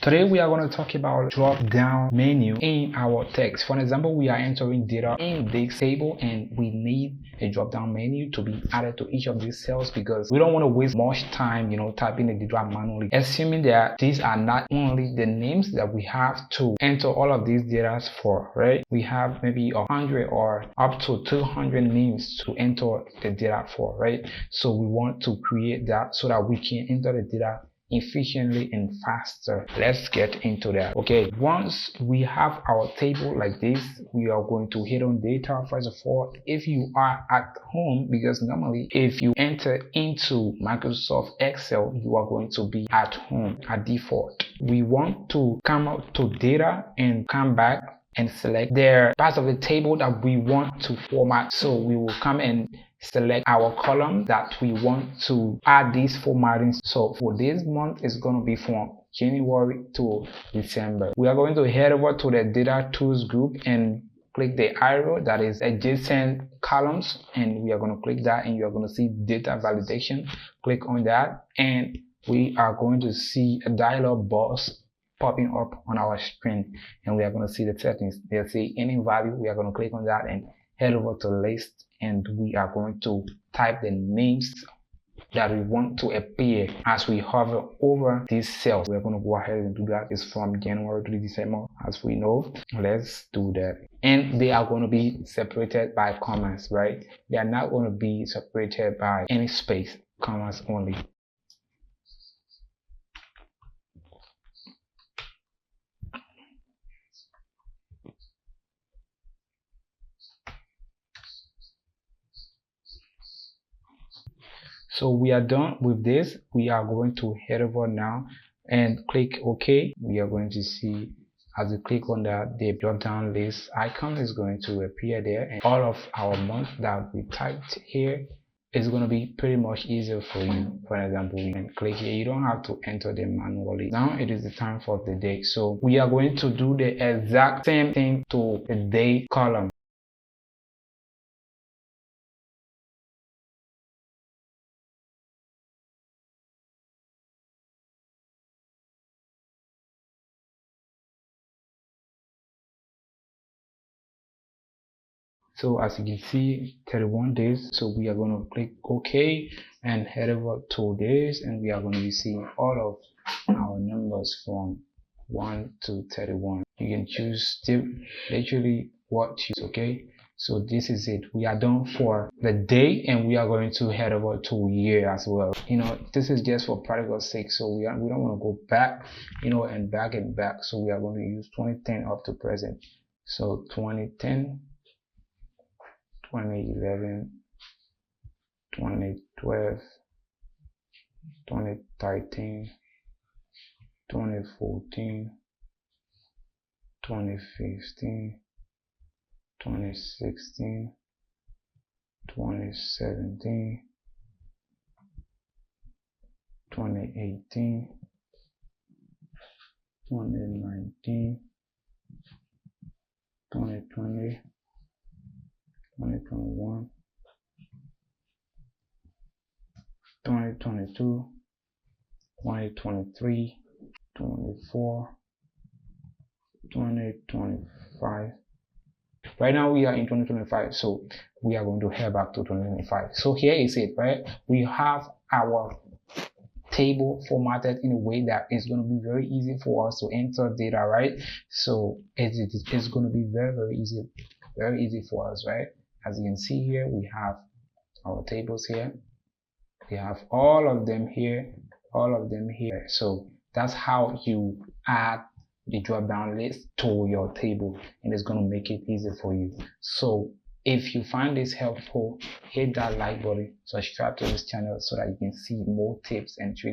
Today we are going to talk about drop down menu in our text. For example, we are entering data in this table and we need a drop down menu to be added to each of these cells because we don't want to waste much time, typing the data manually. Assuming that these are not only the names that we have to enter all of these data for, right? We have maybe 100 or up to 200 names to enter the data for, right? So we want to create that so that we can enter the data efficiently and faster. Let's get into that. Okay, once we have our table like this, we are going to hit on data. First of all, if you are at home, because normally if you enter into Microsoft Excel, you are going to be at home at default. We want to come out to data and come back and select their parts of the table that we want to format. So we will come and select our column that we want to add this formatting. So for this month, it's going to be from January to December. We are going to head over to the data tools group and click the arrow that is adjacent columns, and we are going to click that and you are going to see data validation. Click on that and we are going to see a dialog box popping up on our screen, and we are going to see the settings. They'll say any value. We are going to click on that and head over to list, and we are going to type the names that we want to appear as we hover over these cells. We're going to go ahead and do that. It's from January to December, as we know. Let's do that. And they are going to be separated by commas, right? They are not going to be separated by any space, commas only. So we are done with this. We are going to head over now and click OK. We are going to see, as we click on that, the drop down list icon is going to appear there, and all of our months that we typed here is going to be pretty much easier for you. For example, you can click here. You don't have to enter them manually. Now it is the time for the day. So we are going to do the exact same thing to the day column. So as you can see, 31 days. So we are going to click OK and head over to days, and we are going to be seeing all of our numbers from 1 to 31. You can choose literally what you okay. So this is it. We are done for the day, and we are going to head over to year as well. This is just for practical sake, so we don't want to go back, and back and back. So we are going to use 2010 up to present. So 2010, 2011, 2012, 2013, 2014, 2015, 2016, 2017, 2018, 2019, 2020, 2021, 2022, 2023, 24, 2025. Right now we are in 2025, so we are going to head back to 2025. So here is it, right? We have our table formatted in a way that is going to be very easy for us to enter data, right? So it's going to be very easy for us, right? As you can see here, we have our tables here. We have all of them here, So that's how you add the drop down list to your table, and it's going to make it easy for you. So if you find this helpful, hit that like button, subscribe to this channel so that you can see more tips and tricks